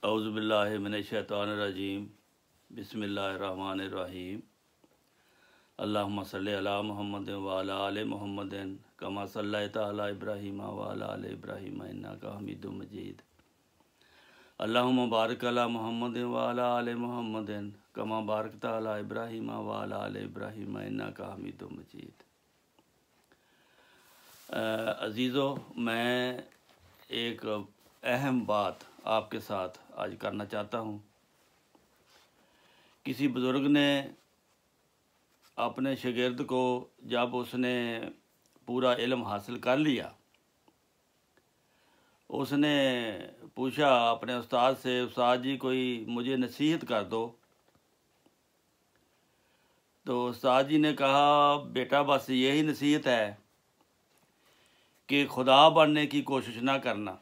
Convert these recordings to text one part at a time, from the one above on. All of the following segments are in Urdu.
اعوذ باللہ من الشیطان الرجیم بسم اللہ الرحمن الرحیم اللہم صلی علی محمد وعلی آل محمد کما صلیت علی ابراہیم وعلی آل ابراہیم انک حمید مجید اللہم بارک علی محمد وعلی آل محمد کما بارکت علی ابراہیم وعلی آل ابراہیم انک حمید مجید۔ عزیزو، میں ایک اہم بات آپ کے ساتھ آج کرنا چاہتا ہوں۔ کسی بزرگ نے اپنے شاگرد کو جب اس نے پورا علم حاصل کر لیا، اس نے پوچھا اپنے استاد سے، استاد جی کوئی مجھے نصیحت کر دو۔ تو استاد جی نے کہا بیٹا بس یہی نصیحت ہے کہ خدا بننے کی کوشش نہ کرنا،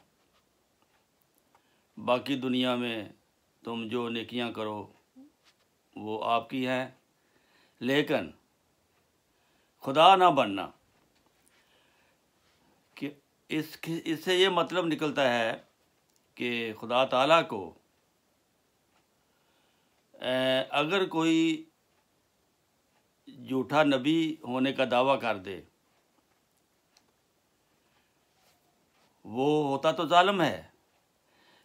باقی دنیا میں تم جو نیکیاں کرو وہ آپ کی ہیں، لیکن خدا نہ بننا۔ کہ اس سے یہ مطلب نکلتا ہے کہ خدا تعالیٰ کو اگر کوئی جھوٹا نبی ہونے کا دعویٰ کر دے، وہ ہوتا تو ظالم ہے،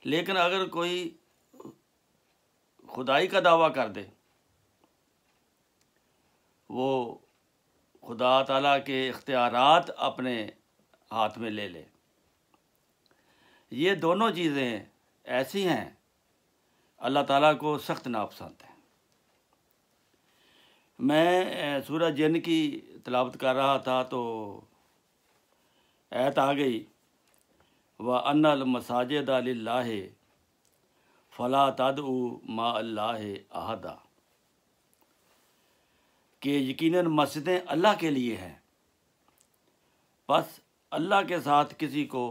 لیکن اگر کوئی خدائی کا دعویٰ کر دے، وہ خدا تعالیٰ کے اختیارات اپنے ہاتھ میں لے لے۔ یہ دونوں چیزیں ایسی ہیں اللہ تعالیٰ کو سخت ناپسند ہیں۔ میں سورہ جن کی تلاوت کر رہا تھا تو آیت آ گئی وَأَنَّ الْمَسَاجِدَ لِلَّهِ فَلَا تَدْعُوا مَعَ اللَّهِ أَحَدًا، کہ یقیناً مسجدیں اللہ کے لیے ہیں، بس اللہ کے ساتھ کسی کو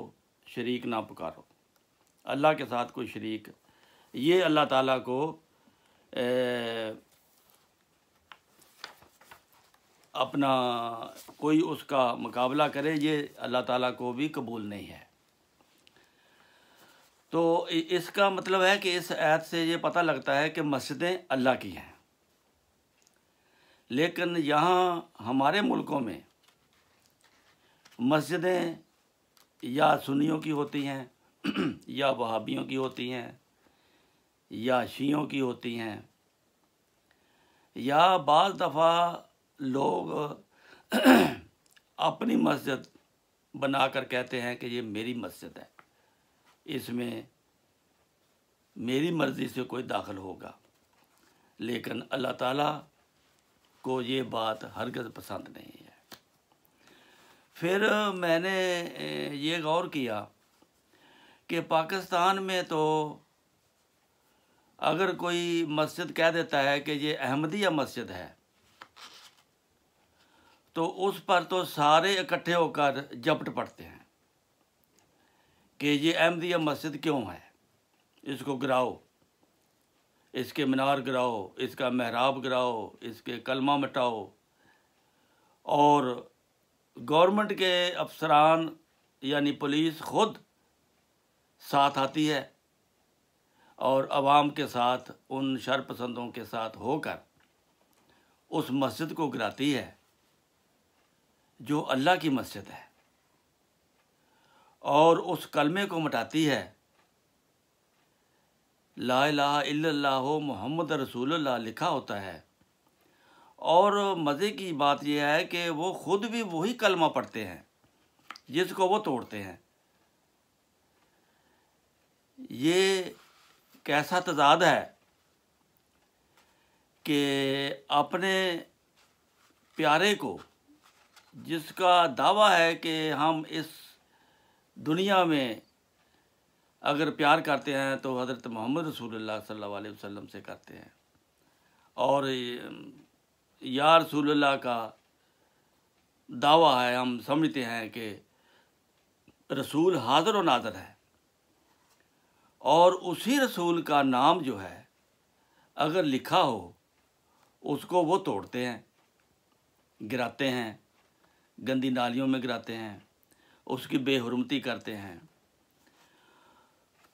شریک نہ پکارو۔ اللہ کے ساتھ کوئی شریک، یہ اللہ تعالیٰ کو اپنا کوئی اس کا مقابلہ کرے، یہ اللہ تعالیٰ کو بھی قبول نہیں ہے۔ تو اس کا مطلب ہے کہ اس آیت سے یہ پتہ لگتا ہے کہ مسجدیں اللہ کی ہیں، لیکن یہاں ہمارے ملکوں میں مسجدیں یا سنیوں کی ہوتی ہیں یا وہابیوں کی ہوتی ہیں یا شیعوں کی ہوتی ہیں، یا بعض دفعہ لوگ اپنی مسجد بنا کر کہتے ہیں کہ یہ میری مسجد ہے، اس میں میری مرضی سے کوئی داخل ہوگا، لیکن اللہ تعالیٰ کو یہ بات ہرگز پسند نہیں ہے۔ پھر میں نے یہ غور کیا کہ پاکستان میں تو اگر کوئی مسجد کہہ دیتا ہے کہ یہ احمدیہ مسجد ہے، تو اس پر تو سارے اکٹھے ہو کر جپٹ پڑتے ہیں کہ یہ احمدیہ مسجد کیوں ہے، اس کو گراؤ، اس کے مینار گراؤ، اس کا محراب گراؤ، اس کے کلمہ مٹاؤ۔ اور گورنمنٹ کے افسران یعنی پولیس خود ساتھ آتی ہے اور عوام کے ساتھ، ان شرپسندوں کے ساتھ ہو کر اس مسجد کو گراتی ہے جو اللہ کی مسجد ہے، اور اس کلمے کو مٹاتی ہے، لا الہ الا اللہ محمد رسول اللہ لکھا ہوتا ہے۔ اور مزے کی بات یہ ہے کہ وہ خود بھی وہی کلمہ پڑھتے ہیں جس کو وہ توڑتے ہیں۔ یہ کیسا تضاد ہے کہ اپنے پیارے کو، جس کا دعویٰ ہے کہ ہم اس دنیا میں اگر پیار کرتے ہیں تو حضرت محمد رسول اللہ صلی اللہ علیہ وسلم سے کرتے ہیں، اور یا رسول اللہ کا دعویٰ ہے، ہم سمجھتے ہیں کہ رسول حاضر و ناظر ہے، اور اسی رسول کا نام جو ہے اگر لکھا ہو اس کو وہ توڑتے ہیں، گراتے ہیں، گندی نالیوں میں گراتے ہیں، اس کی بے حرمتی کرتے ہیں۔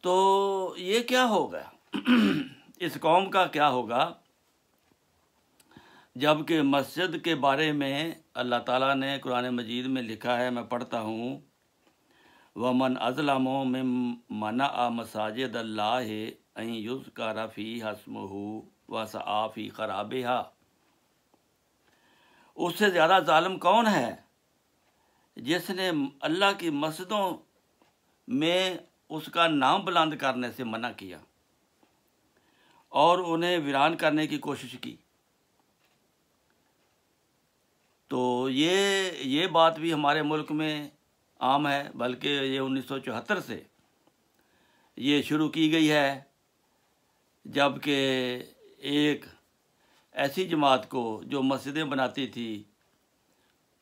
تو یہ کیا ہوگا؟ اس قوم کا کیا ہوگا جب کہ مسجد کے بارے میں اللہ تعالیٰ نے قرآن مجید میں لکھا ہے، میں پڑھتا ہوں، وَمَنْ أَظْلَمُ مِمَّنْ مَنَعَ مَسَاجِدَ اللَّهِ أَنْ يُذْكَرَ فِيهَا اسْمُهُ وَسَعَىٰ فِي خَرَابِهَا۔ اس سے زیادہ ظالم کون ہے جس نے اللہ کی مسجدوں میں اس کا نام بلند کرنے سے منع کیا اور انہیں ویران کرنے کی کوشش کی؟ تو یہ بات بھی ہمارے ملک میں عام ہے، بلکہ یہ 1974 سے یہ شروع کی گئی ہے، جب کہ ایک ایسی جماعت کو جو مسجدیں بناتی تھی،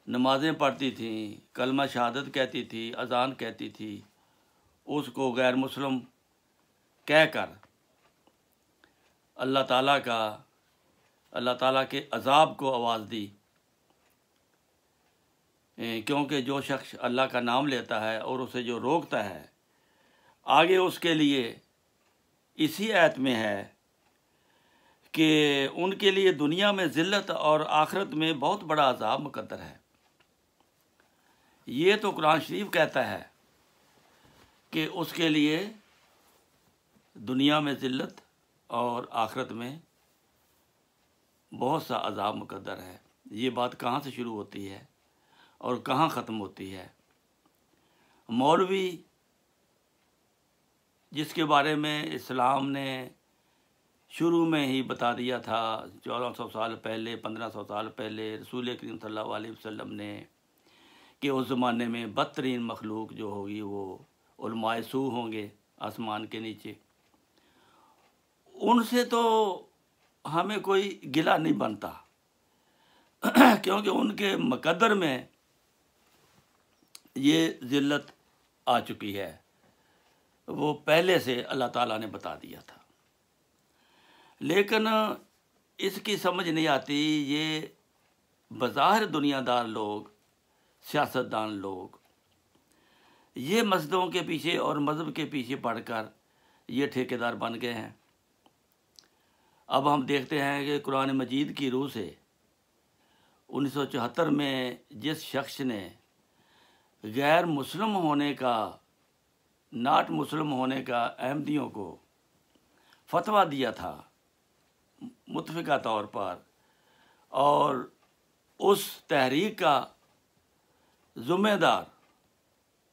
نمازیں پڑھتی تھیں، کلمہ شہادت کہتی تھی، اذان کہتی تھی، اس کو غیر مسلم کہہ کر اللہ تعالیٰ کے عذاب کو آواز دی، کیونکہ جو شخص اللہ کا نام لیتا ہے اور اسے جو روکتا ہے، آگے اس کے لیے اسی آیت میں ہے کہ ان کے لیے دنیا میں ذلت اور آخرت میں بہت بڑا عذاب مقدر ہے۔ یہ تو قرآن شریف کہتا ہے کہ اس کے لیے دنیا میں ذلت اور آخرت میں بہت سا عذاب مقدر ہے۔ یہ بات کہاں سے شروع ہوتی ہے اور کہاں ختم ہوتی ہے؟ مولوی جس کے بارے میں اسلام نے شروع میں ہی بتا دیا تھا 1400 سال پہلے، 1500 سال پہلے، رسول کریم صلی اللہ علیہ وسلم نے، کہ اس زمانے میں بدترین مخلوق جو ہوگی وہ علماء سو ہوں گے آسمان کے نیچے، ان سے تو ہمیں کوئی گلہ نہیں بنتا، کیونکہ ان کے مقدر میں یہ ذلت آ چکی ہے، وہ پہلے سے اللہ تعالیٰ نے بتا دیا تھا۔ لیکن اس کی سمجھ نہیں آتی، یہ بظاہر دنیا دار لوگ، سیاستدان لوگ، یہ مسجدوں کے پیچھے اور مذہب کے پیچھے پڑھ کر یہ ٹھیکیدار بن گئے ہیں۔ اب ہم دیکھتے ہیں کہ قرآن مجید کی روح سے 1974 میں جس شخص نے غیر مسلم ہونے کا، ناٹ مسلم ہونے کا احمدیوں کو فتویٰ دیا تھا متفقہ طور پر، اور اس تحریک کا ذمہ دار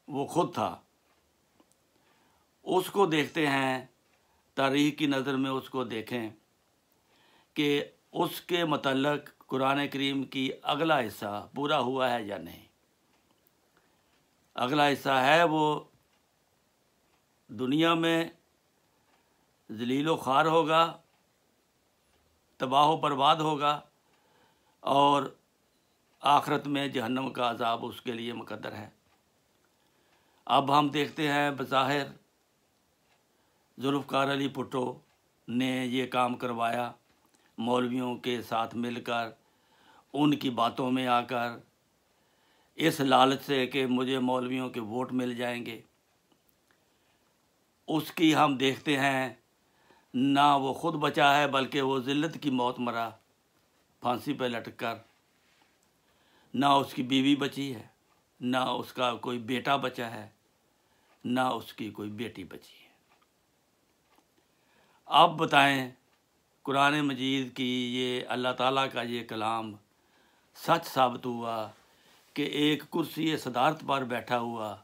وہ خود تھا، اس کو دیکھتے ہیں، تاریخ کی نظر میں اس کو دیکھیں کہ اس کے متعلق قرآن کریم کی اگلا حصہ پورا ہوا ہے یا نہیں۔ اگلا حصہ ہے وہ دنیا میں ذلیل و خوار ہوگا، تباہ و برباد ہوگا، اور آخرت میں جہنم کا عذاب اس کے لیے مقدر ہے۔ اب ہم دیکھتے ہیں بظاہر ذوالفقار علی بھٹو نے یہ کام کروایا، مولویوں کے ساتھ مل کر، ان کی باتوں میں آ کر، اس لالچ سے کہ مجھے مولویوں کے ووٹ مل جائیں گے، اس کی ہم دیکھتے ہیں نہ وہ خود بچا ہے بلکہ وہ ذلت کی موت مرا پھانسی پہ لٹک کر، نہ اس کی بیوی بچی ہے، نہ اس کا کوئی بیٹا بچا ہے، نہ اس کی کوئی بیٹی بچی ہے۔ آپ بتائیں، قرآن مجید کی یہ اللہ تعالیٰ کا یہ کلام سچ ثابت ہوا کہ ایک کرسی صدارت پر بیٹھا ہوا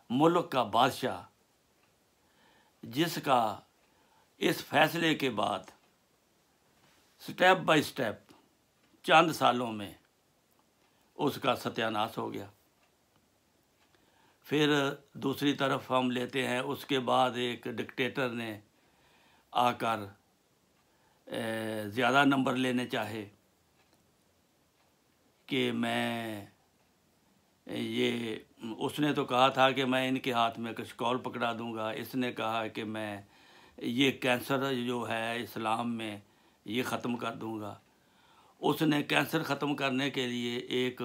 ملک کا بادشاہ، جس کا اس فیصلے کے بعد سٹیپ بائی سٹیپ چند سالوں میں اس کا ستیہ ناش ہو گیا۔ پھر دوسری طرف ہم لیتے ہیں، اس کے بعد ایک ڈکٹیٹر نے آ کر زیادہ نمبر لینے چاہے کہ اس نے تو کہا تھا کہ میں ان کے ہاتھ میں کشکول پکڑا دوں گا، اس نے کہا کہ میں یہ کینسر جو ہے اسلام میں یہ ختم کر دوں گا، اس نے کینسر ختم کرنے کے لیے ایک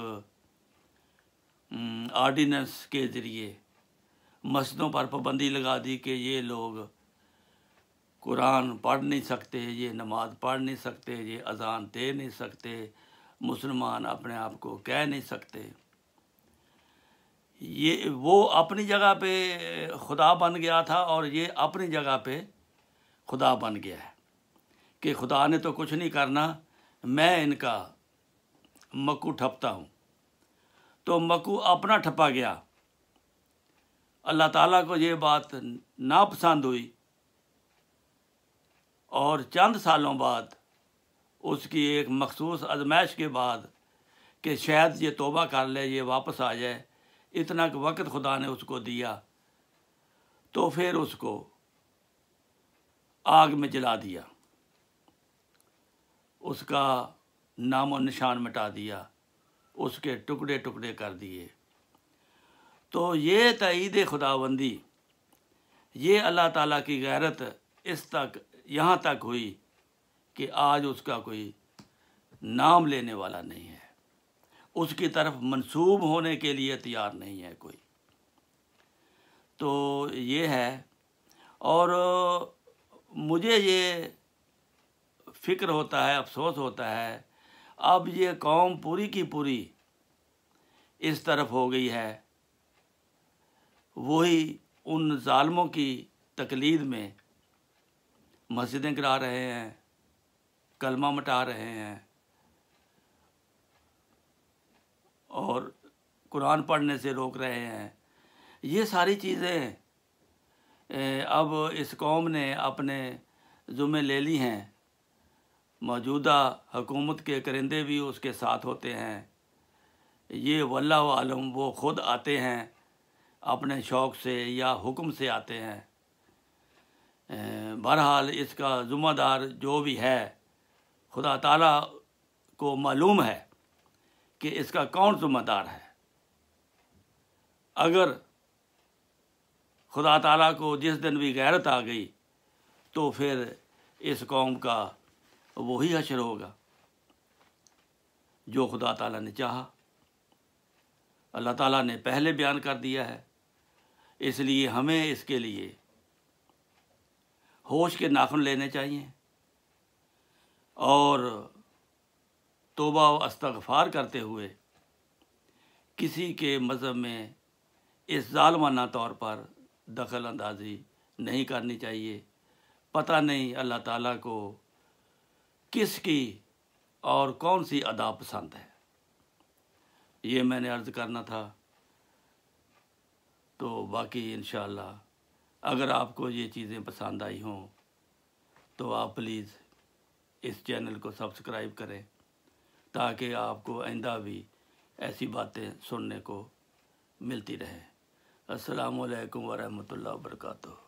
آرڈیننس کے ذریعے مسجدوں پر پابندی لگا دی کہ یہ لوگ قرآن پڑھ نہیں سکتے، یہ نماز پڑھ نہیں سکتے، یہ اذان دے نہیں سکتے، مسلمان اپنے آپ کو کہہ نہیں سکتے۔ یہ وہ اپنی جگہ پہ خدا بن گیا تھا اور یہ اپنی جگہ پہ خدا بن گیا ہے کہ خدا نے تو کچھ نہیں کرنا، میں ان کا مکو ٹھپتا ہوں۔ تو مکو اپنا ٹھپا گیا۔ اللہ تعالیٰ کو یہ بات ناپسند ہوئی اور چند سالوں بعد اس کی ایک مخصوص آزمائش کے بعد کہ شاید یہ توبہ کر لے، یہ واپس آ جائے، اتنا کہ وقت خدا نے اس کو دیا، تو پھر اس کو آگ میں جلا دیا، اس کا نام و نشان مٹا دیا، اس کے ٹکڑے ٹکڑے کر دیے۔ تو یہ تائید خداوندی، یہ اللہ تعالیٰ کی غیرت یہاں تک ہوئی کہ آج اس کا کوئی نام لینے والا نہیں ہے، اس کی طرف منسوب ہونے کے لیے تیار نہیں ہے کوئی۔ تو یہ ہے، اور مجھے یہ فکر ہوتا ہے، افسوس ہوتا ہے، اب یہ قوم پوری کی پوری اس طرف ہو گئی ہے، وہی ان ظالموں کی تقلید میں مسجدیں گرا رہے ہیں، کلمہ مٹا رہے ہیں اور قرآن پڑھنے سے روک رہے ہیں۔ یہ ساری چیزیں اب اس قوم نے اپنے ذمہ لے لی ہیں۔ موجودہ حکومت کے کرندے بھی اس کے ساتھ ہوتے ہیں۔ یہ واللہ عالم وہ خود آتے ہیں، اپنے شوق سے یا حکم سے آتے ہیں۔ بہرحال اس کا ذمہ دار جو بھی ہے، خدا تعالیٰ کو معلوم ہے کہ اس کا کون ذمہ دار ہے۔ اگر خدا تعالیٰ کو جس دن بھی غیرت آ گئی تو پھر اس قوم کا وہی حشر ہوگا جو خدا تعالیٰ نے چاہا۔ اللہ تعالیٰ نے پہلے بیان کر دیا ہے، اس لیے ہمیں اس کے لیے ہوش کے ناخن لینے چاہیے اور توبہ و استغفار کرتے ہوئے کسی کے مذہب میں اس ظالمانہ طور پر دخل اندازی نہیں کرنی چاہیے۔ پتہ نہیں اللہ تعالیٰ کو کس کی اور کون سی ادا پسند ہے۔ یہ میں نے عرض کرنا تھا۔ تو باقی انشاءاللہ اگر آپ کو یہ چیزیں پسند آئی ہوں تو آپ پلیز اس چینل کو سبسکرائب کریں تاکہ آپ کو آئندہ بھی ایسی باتیں سننے کو ملتی رہیں۔ السلام علیکم ورحمۃ اللہ وبرکاتہ۔